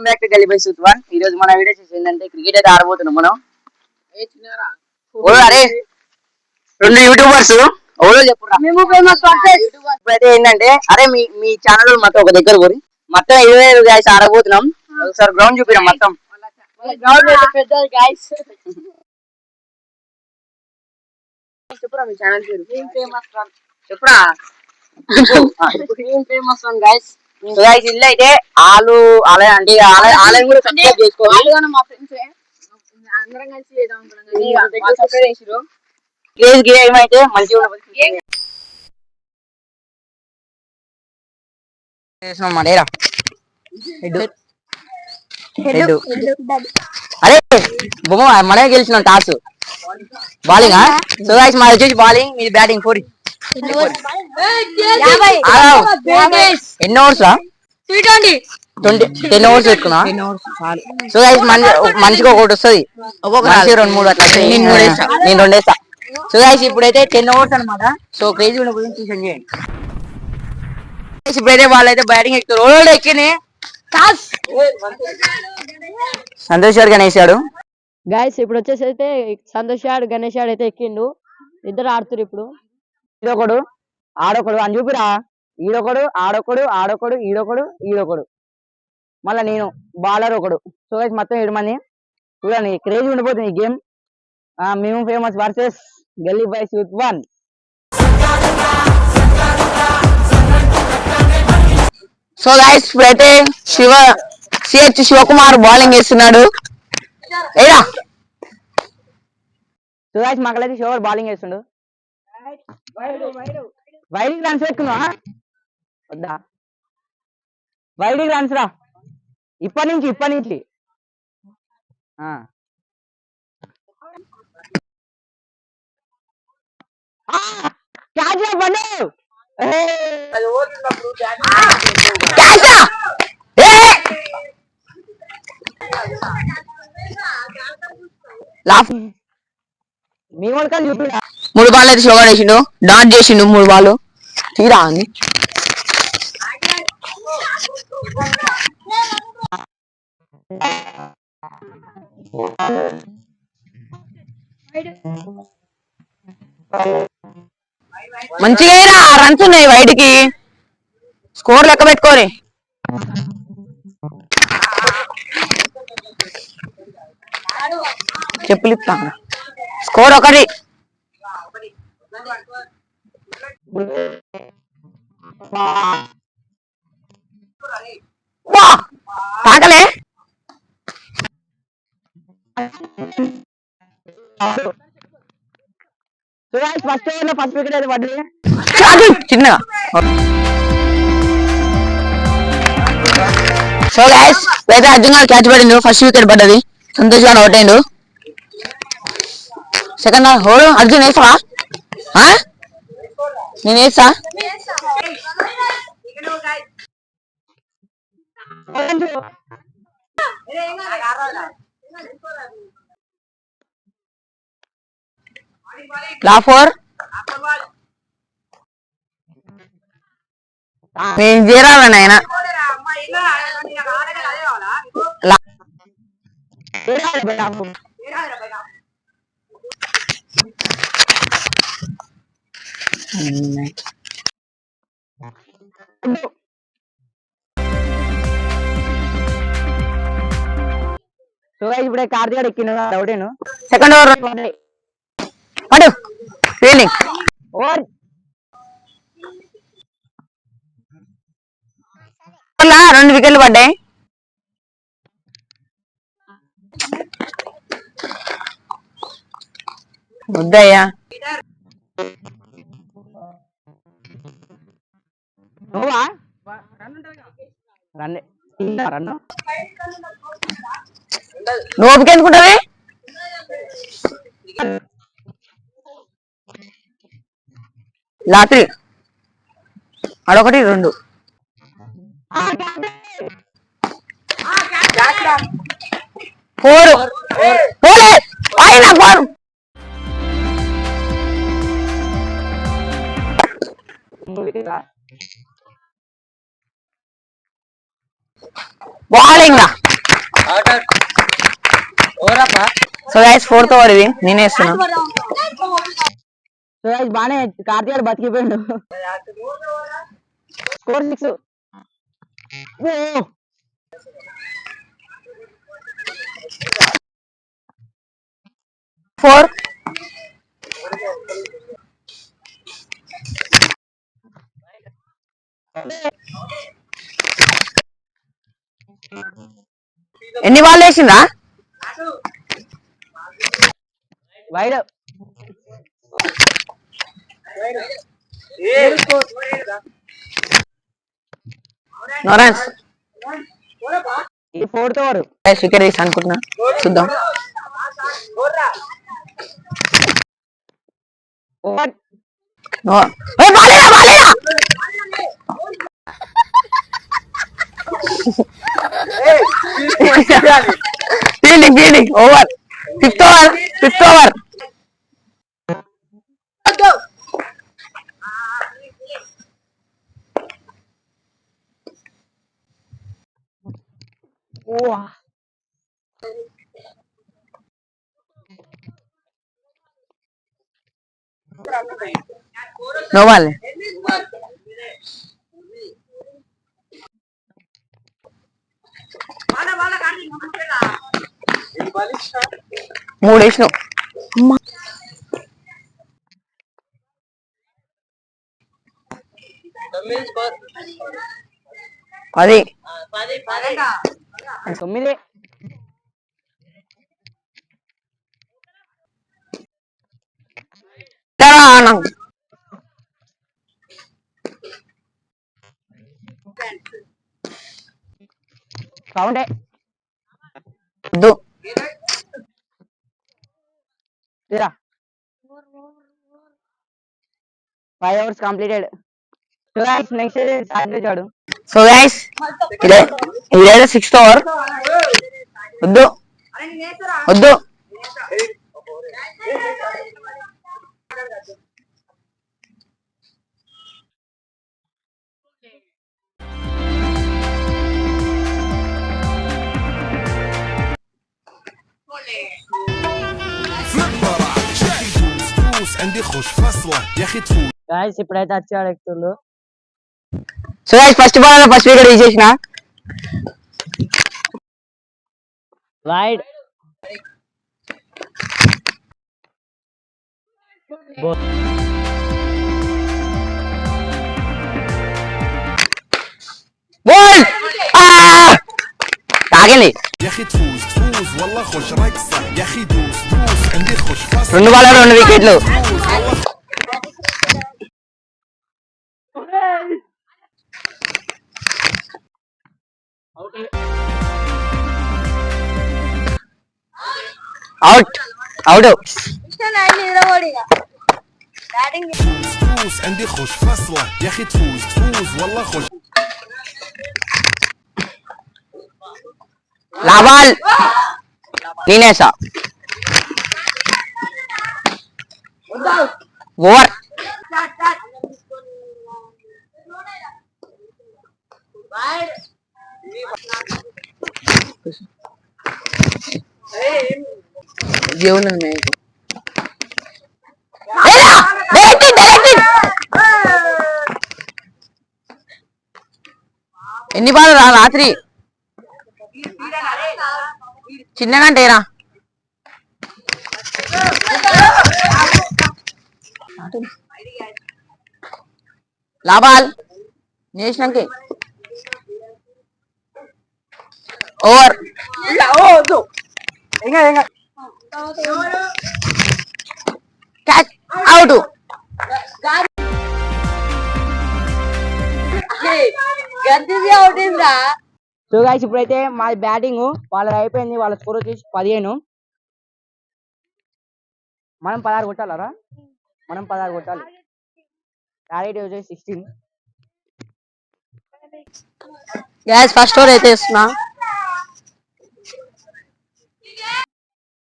ఈ రోజు మన వీడియో చేసి ఏంటంటే క్రికెట్ అయితే ఆడబోతున్నాం మనం. అరే రెండు యూట్యూబర్స్ ఎవరో చెప్పురా. అయితే ఏంటంటే అరే మీ మీ ఛానల్ మొత్తం ఒక దగ్గర పోయి మొత్తం 20,000 గాయస్ ఆడబోతున్నాం. ఒకసారి గ్రౌండ్ చూపిరా మొత్తం. చెప్పురా మీ ఛానల్ పేరు. చెప్పురా. సో గైస్ ఇల్లు అయితే ఆలు ఆలయం అంటే ఆలయం కూడా సబ్స్క్రైబ్ చేసుకోవాలి. మా ఫ్రెండ్స్ అందరం కలిసి చేద్దాం అనుకున్నాం. ప్లీజ్ గేమ్ అయితే మంచిగా అరే బొమ్మ మనమే గెలిచినాం టాస్ బౌలింగ్. సో గైస్ మాది వచ్చేసి బౌలింగ్ మీది బ్యాటింగ్. 4 ఎన్ని ఓవర్స్ రా? 10 ఓవర్స్ పెట్టుకున్నా. సో గైస్ మంచిగా ఒకటి వస్తుంది, మంచిగా 2-3 అట్లా వస్తాయి. నేను 2 వేస్తా. సో గైస్ ఇప్పుడైతే 10 ఓవర్స్ అనమాట. సో క్రేజీ గురించి చేయండి. ఇప్పుడైతే వాళ్ళైతే బ్యాటింగ్ ఎక్కుతారు. ఓల్డ్ ఎక్కిని సంతోష్ గారు గణేశాడు. గాయస్ ఇప్పుడు వచ్చేసి అయితే సంతోష్ గాడు గణేష్ గాడు అయితే ఎక్కిండు. ఇద్దరు ఆడుతురు. ఇప్పుడు ఈడొకడు ఆడొకడు అని చూపిరా. ఈడొకడు ఆడొకడు ఆడొకడు ఈడొకడు మళ్ళా నేను బాలర్ ఒకడు. సో గైస్ మొత్తం 7 మంది. చూడండి క్రేజీ ఉండిపోతుంది ఈ గేమ్. మేము ఫేమస్ వర్సెస్ గల్లీ బాయ్స్ యూత్ 1. సో గైస్ ఇప్పుడైతే శివకుమార్ బౌలింగ్ వేస్తున్నాడు. ఏడా సో గైస్ మాకైతే శివకుమార్ బౌలింగ్ వేస్తుండు. వైడింగ్ రన్స్ ఎక్కున్నా వద్దా? వైడింగ్ రన్స్ రా ఇప్పటి నుంచి మీ వడకాలు చూపిరా. 3 బాల్ అయితే షోగా వేసిండు. డాట్ చేసిండు 3 బాల్ తీరా అంది. మంచిగా రన్స్ ఉన్నాయి బయటికి. స్కోర్ లెక్క పెట్టుకోరి. చెప్పులు ఇస్తాను. స్కోర్ 1. తాకలే ఫస్ట్ వికెట్ అయితే పడ్డది చిన్నగా. సో గైస్ అయితే అర్జున్ గారు క్యాచ్ పడిండు. ఫస్ట్ వికెట్ పడ్డది. సంతోష్ గారు అవుట్ అయిండు. సెకండ్ హోడు అర్జున్ వేస్తావా? నేను వేస్తా. లాఫోర్ నేను చేరాలని ఆయన ఇప్పుడే కార్తీ గారు ఎక్కిన డౌటేను. సెకండ్ ఓవర్ పడు ఫీల్డింగ్. ఓవర్ 2 వికెట్లు పడ్డాయి. వద్దయ్యా నువ్వు ఓపిక ఎందుకుంటావే? లాటరీ అడొకటి 2 4 bowling గైస్ ఫోర్త్ ఓవర్ ఇది నేనే వేస్తున్నా. సో గైస్ బానే కార్తీక్ బతికిపోయిండు. స్కోర్ 6. ఓ 4. ఎన్ని బాల్ వేసిందా? Wide no runs. ఇది 4th ఓవర్. గైస్ వికెట్ తీసి అనుకుంటున్నా, చూద్దాం. ఓవర్ నో బాలేరా బాలేరా. Fielding over. Fifth over. No ball. 3 వేసినావు. 10. 9. కౌంటే వద్దు. 5 hours completed. So guys, next Saturday చాడు. సో గైస్ ఇదే 6th ఓవర్. వద్దు. Guys, ఇప్పుడైతే వచ్చాడు ఎక్కుతుండు. So guys first ball first wicket తీసేసిన. వైడ్ బాల్ తాగింది. 2 బాల్ 2 వికెట్లు. అవుట్. లాబాల్ నేనేసా. ఓవర్. ఎన్ని బాల్ రా రాత్రి చిన్నగంటేరా. లాబాల్ నేషనల్కి. Over. Catch out. So guys ఇప్పుడైతే మాది బ్యాటింగ్, వాళ్ళది అయిపోయింది. వాళ్ళ స్కోర్ వచ్చేసి 15. మనం 16 కొట్టాలరా. మనం 16 కొట్టాలి. టార్గెట్ వచ్చేసి 16. గ్యాస్ ఫస్ట్ ఓవర్ అయితే ఇస్తున్నా.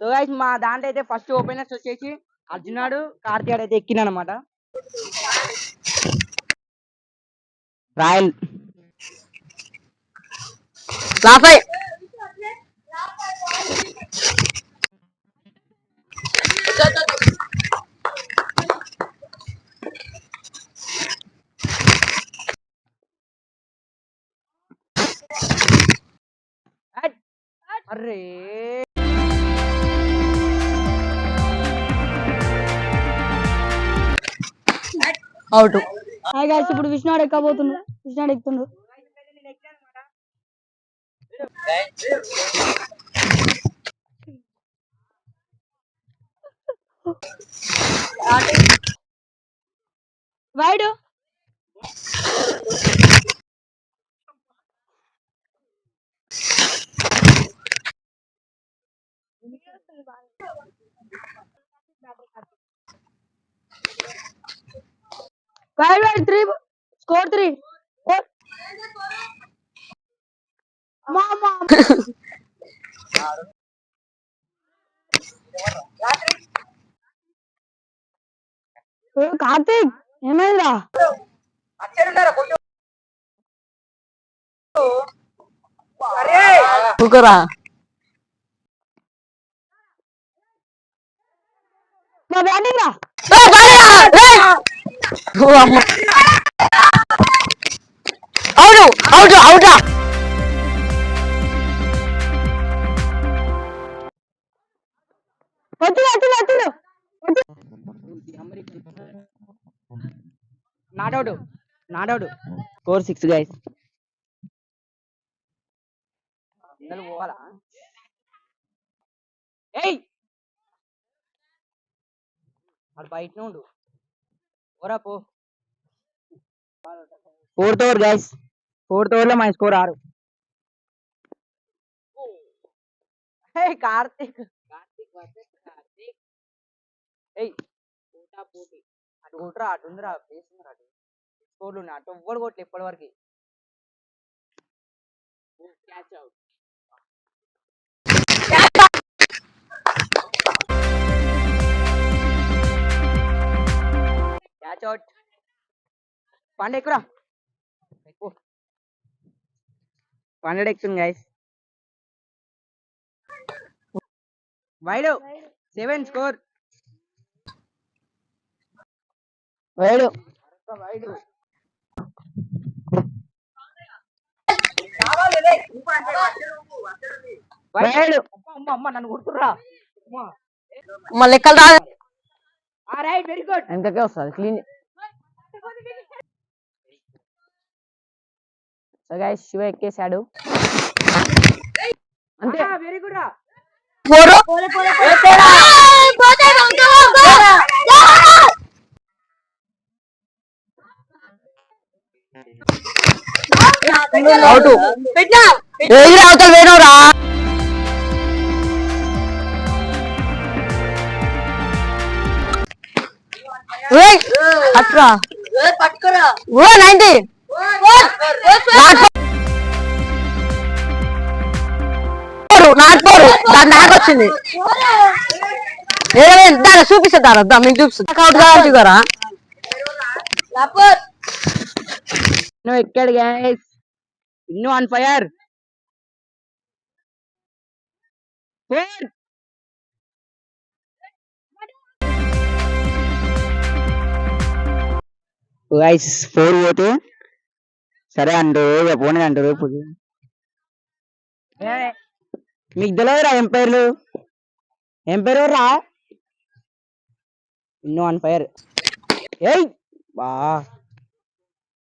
సో గైస్ మా దాంట్లో అయితే ఫస్ట్ ఓపెనర్స్ వచ్చేసి అర్జునాడు, కార్తీక్ అయితే ఎక్కినమాట. రాయల్ అరే అవుట్. హాయ్ గాయ్స్, ఇప్పుడు విష్ణువాడు ఎక్కబోతుండు. విష్ణువాడు ఎక్కుతుండు. వైడ్ వైడ్ వైడ్ 3 స్కోర్ 3 మామా కార్తీక్ ఏమైందా? ఊరుకోరా. నా బ్యాటింగ్ రా. Out out out. వచ్చిండు వచ్చిండు వచ్చిండు. Not out not out. Score 6 guys. అందరూ పోవాలా? ఏయ్ అది బయటనే ఉండు. పోరా పో. 4th over guys. 4th over లో మన స్కోర్ 6. కార్తీక్ కార్తీక్ వర్సెస్ కార్తీక్. ఏయ్ పోటా పోటీ అటు కొట్రా, అటు ఉందిరా ప్లేస్ ఉందిరా, అటు స్కోర్లు ఉన్నాయి. అటు ఎవ్వడు కొట్టలే ఇప్పటి వరకు. Catch out. Catch out. పండు ఎక్కురా, ఎక్కువ పండు ఎక్కుతుంది guys. Wide 7 score. Wide wide wide అమ్మ నన్ను కొడుతుర్రా. మళ్ళీ లెక్కలు రాదు. Right, very good. ఎంతకే వస్తుంది క్లీన్. సో గైస్ శివ ఎక్కేసాడు అంతే. వెరీ గుడ్ రా. అవుట్. అవతల వేణురా. అట్రా ఓ 90 నాటుకోరు. దాన్ని నాకొచ్చింది. దాన్ని చూపిస్తా మీకు చూపిస్తా. అవుట్ కావాలి కదా. నువ్వు ఎక్కాడు గైస్. ఇన్ను ఆన్ ఫైర్. గైస్ 4 పోతే సరే అంటారు, ఇక పోనీ అంటారు. మీకు తెలియదురా ఎంపైర్లు. ఎంపైర్ రా. ఇన్ను ఆన్ ఫైర్. ఏయ్ బా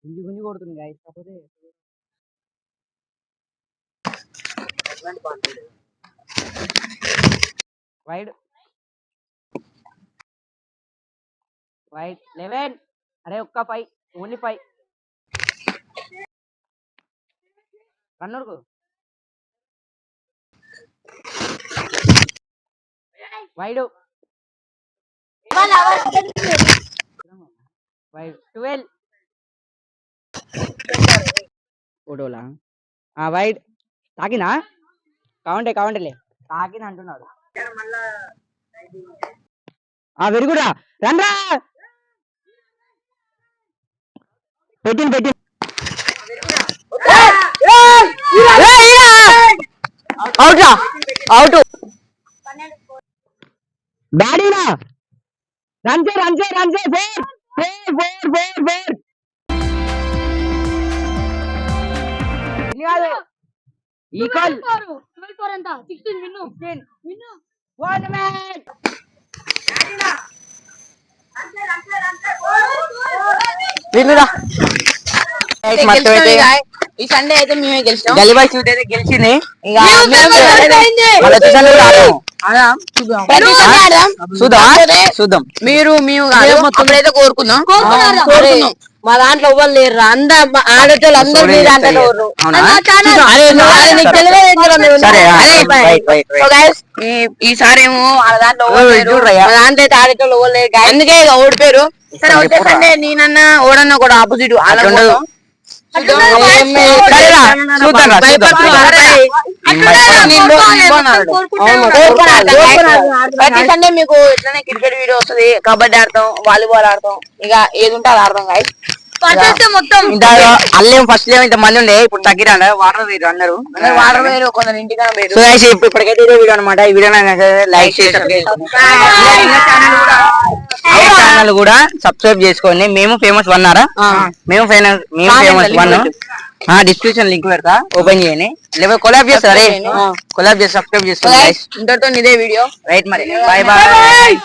గుంజి గుంజి కొడుతుంది గైస్. కాకపోతే వైడ్ వైడ్ 11. అరే ఒక్క 5, ఓన్లీ 5. రన్నర్కు వైడ్ వైడ్ 12. ఫోటోలా వైడ్ తాకినా కౌంటేలే. తాకిన అంటున్నాడు. వెరీ గుడ్ రా. రన్ రా. పెట్టింది అవుట్ రా. అవుట్. డాడీనా. రన్ చే 4. ఈక్వల్ స్కోర్ ఎంత 16 విన్ను విన్ను వినురా ఈ సండే అయితే మేమే గెలిచాం. గలీబాయ్ షూట్ అయితే గెలిచింది. ఇక చూద్దాం. మీరు మేము అప్పుడైతే కోరుకుందాం. మా దాంట్లో ఎవ్వరు లేరు అందరు ఆడేటోళ్ళు అందరూ మీ దాంట్లో ఈసారి ఏమో వాళ్ళ దాంట్లో దాంట్లో అయితే ఆడేటోళ్ళు ఎవరు లేరు. అందుకే ఇక ఓడిపోయారు. సరే వచ్చే సండే నేనన్నా ఓడన్నా కూడా ఆపోజిట్ ప్రతి సండే మీకు ఇట్లానే క్రికెట్ వీడియో వస్తుంది, కబడ్డీ ఆడతాం, వాలీబాల్ ఆడతాం, ఇక ఏది ఉంటే అది ఆడతాం. గాయ మొత్తం అల్లేం ఫస్ట్ లేవు ఇంత మంది ఉండే, ఇప్పుడు తగ్గిరా వాటర్ వేరు అందరూ వాటర్ వేరు, కొందరు ఇంటికన్నా వేరు. ఇప్పటికైతే ఇదే వీడియో అనమాట. ఈ వీడియో లైక్ చేసి ఛానల్ కూడా సబ్స్క్రైబ్ చేసుకోండి. మేము ఫేమస్ వన్నారా, మేము ఫేమస్ వన్. డిస్క్రిప్షన్ లింక్ పెడతా, ఓపెన్ చేయండి. లేకపోతే కొలాబ్ చేస్తారా, కొలాబ్ చేసి సబ్స్క్రైబ్ చేసుకోండి. ఇంతటితో ఇదే వీడియో రైట్ మరి, బాయ్ బాయ్.